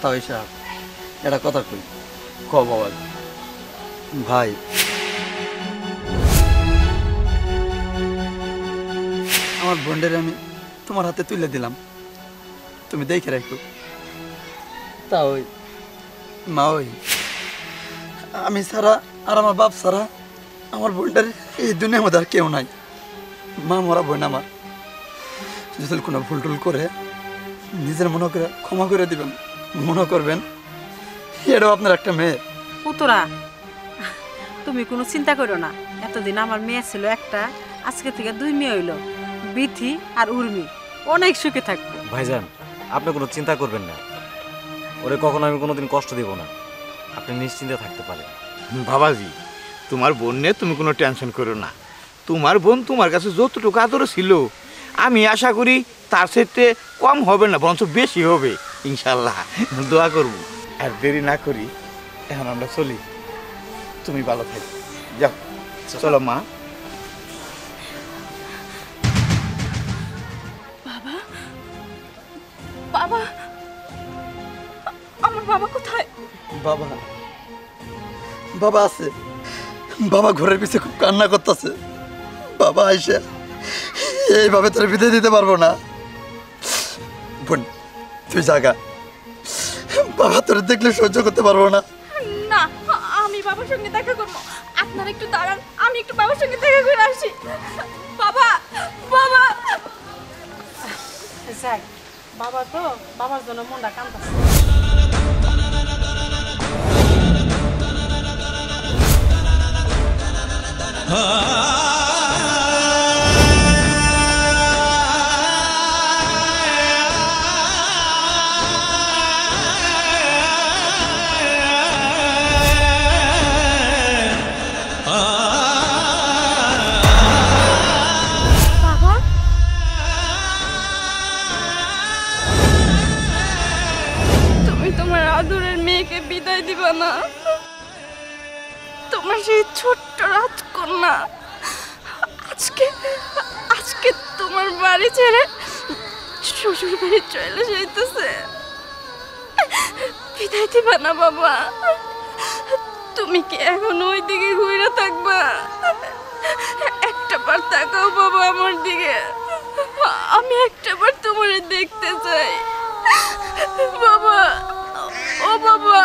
তাই সাহেব এটা কথা কই ক বাবা ভাই আমার বোনদের আমি তোমার হাতে তুলে দিলাম তুমি দেখে রাখো তা ওই মা ওই আমি ছাড়া আর আমার বাপ ছাড়া আমার বোনটার এই দুনিয়ার মধ্যে আর কেউ নাই মা মরা বোন আমার যদি কোনো ভুল টুল করে নিজের মনে করে ক্ষমা করে দিবেন মনে করবেন এটাও আপনার একটা মেয়ে পুতরা তুমি কোনো চিন্তা করো না এতদিন আমার মেয়ে ছিল একটা আজকে থেকে 2 মেয়ে হইল বিথি আর উর্মি অনেক সুখে থাকবো ভাইজান আপনি কোনো চিন্তা করবেন না ওরে কখনো আমি কোনোদিন কষ্ট দেব না আপনি নিশ্চিন্তে থাকতে পারেন বাবাজি তোমার বোন নিয়ে তুমি কোনো টেনশন করো না তোমার বোন তোমার কাছে যতটুকু আদর ছিল আমি আশা করি তার সাথে কম হবে না বরঞ্চ বেশি হবে ইনশাল্লাহ দোয়া করব আর দেরি না করি এখন আমরা চলি তুমি ভালো থাকো যাও চলো মা বাবা বাবা আমার বাবা কোথায় বাবা বাবা আছে বাবা ঘরের পিছে খুব কান্না করতেছে বাবা আইসা এইভাবে তোর বিদায় দিতে পারবো না বোন তুই জাগা বাবা তোর দেখলে সহ্য করতে পারবো না না আমি বাবার সঙ্গে দেখা করবো আপনারা একটু দাঁড়ান আমি একটু বাবার সঙ্গে দেখা করে আসি বাবা বাবা যাই বাবা তো বাবার জন্য মনটা কাঁদতেছে বিদায় দিবা না তোমার সেই ছোট্ট রাজকন্যা আজকে আজকে তোমার বাড়ি ছেড়ে শ্বশুর বাড়ি চলে যাইতেছে বিদায় দিবা না বাবা তুমি কি এখন ওই দিকে ঘুরে থাকবা একটা বার তাকাও বাবা আমার দিকে আমি একটা বার তোমার দেখতে চাই বাবা ও বাবা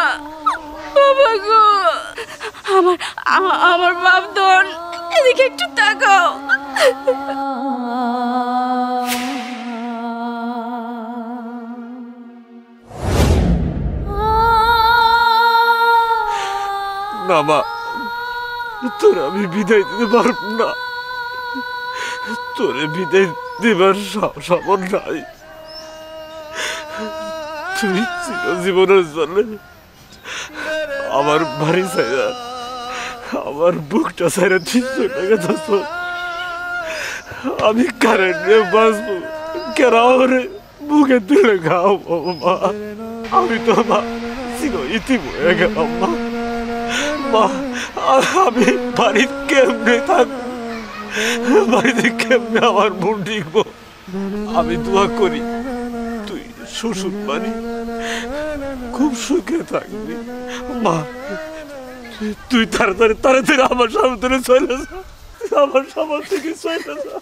বাবা গো আমার আমার বাপ ধন এদিকে একটু তাকাও না মা তোর আমি বিদায় দিতে পারব না তোরে বিদায় দেবার সামর নাই তুই চিরজীবনের জন্য আমার বাড়ি ছাইরা আমার বুকটা ছাইরা তুই চলে গেছ আমি কারেন্ট নিয়ে বাঁচবো কেরাওরে বুকে তুলে খাও মা আমি তো মা চির ইতি বয়ে গেলাম মা মা আমি বাড়ির কেমনে থাকবো বাড়িতে কেমনে আমার মন ঠিকবো আমি দোয়া করি তুই শ্বশুর বাড়ি খুব সুখে থাকবি মা তুই তাড়াতাড়ি তাড়াতাড়ি আমার সামনে থেকে চলে যা আমার সামনে থেকে চলে যা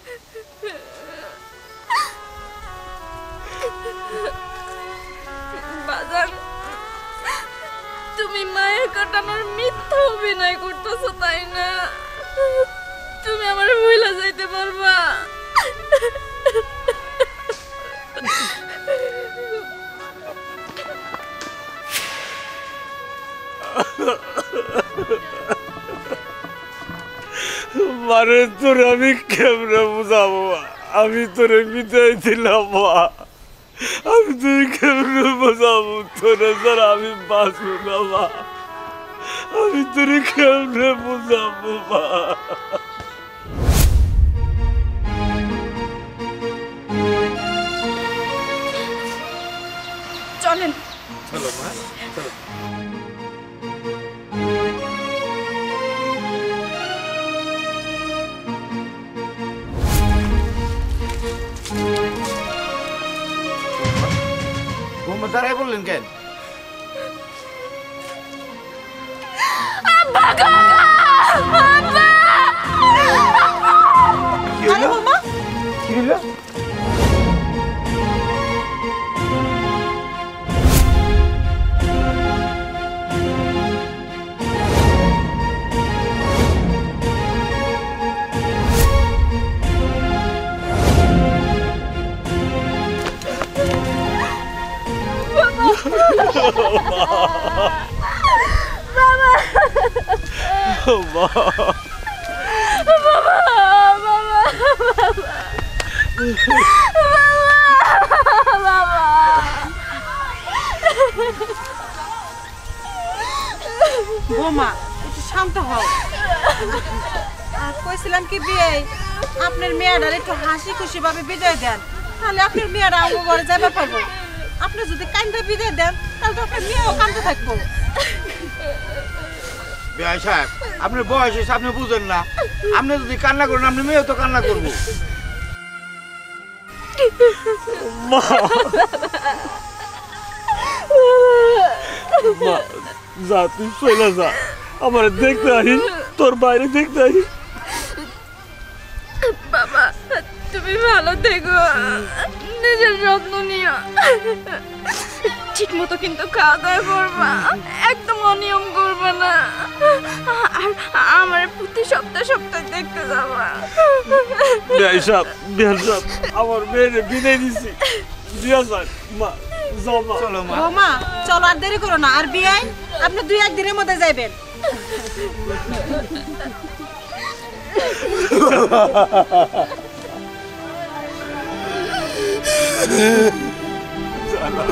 বাজার তুমি মায়ের কাটানোর মিথ্যা অভিনয় করতেছো তাই না তুমি আমার ভুলে যাইতে পারবা মারে তোর আমি কেমনে বুঝাবো আমি তোরে বিদায় দিলাম মা আমি তুই কেমনে বোঝাবো তোরে স্যার আমি বাঁচবো না মা আমি তোরে কেমনে বোঝাবো মা দাঁড়ায় বললেন কেন? কি আরে হইলো? বৌমা কি হইলো? বৌমা একটু শান্ত হও। আর কইছিলাম কি বিয়ে আপনার মেয়েটার একটু হাসি খুশি ভাবে বিদায় দেন, তাহলে আপনার মেয়েরা আমার ঘরে যাবে পারবো। আপনি যদি কান্দে বিদায় দেন তাহলে তো আপনার মেয়েও কান্দতে থাকবো। বিআই সাহেব, আপনার বয়স হয়েছে, আপনি বুঝেন না। আপনি যদি কান্না করেন, আপনি মেয়েও তো কান্না করবো। মা মা যা তুই চলে যা, আমার দেখতে আহিস, তোর বাইরে দেখতে আহিস। বাবা তুমি ভালো থেকো, নিজের যত্ন নিও, ঠিক মতো কিন্তু খাওয়া দাওয়া করবা, একদম অনিয়ম করবা না, আর আমার প্রতি সপ্তাহে সপ্তাহে দেখতে যাবা। বিহান সাহেব আমার মেয়েরে বিদায় দিছি। দিয়া স্যার মা যাও মা। চলো মা। বৌমা চলো, আর দেরি করো না। আর বিয়ে আপনি 2-1 দিনের মধ্যে যাইবেন। জানা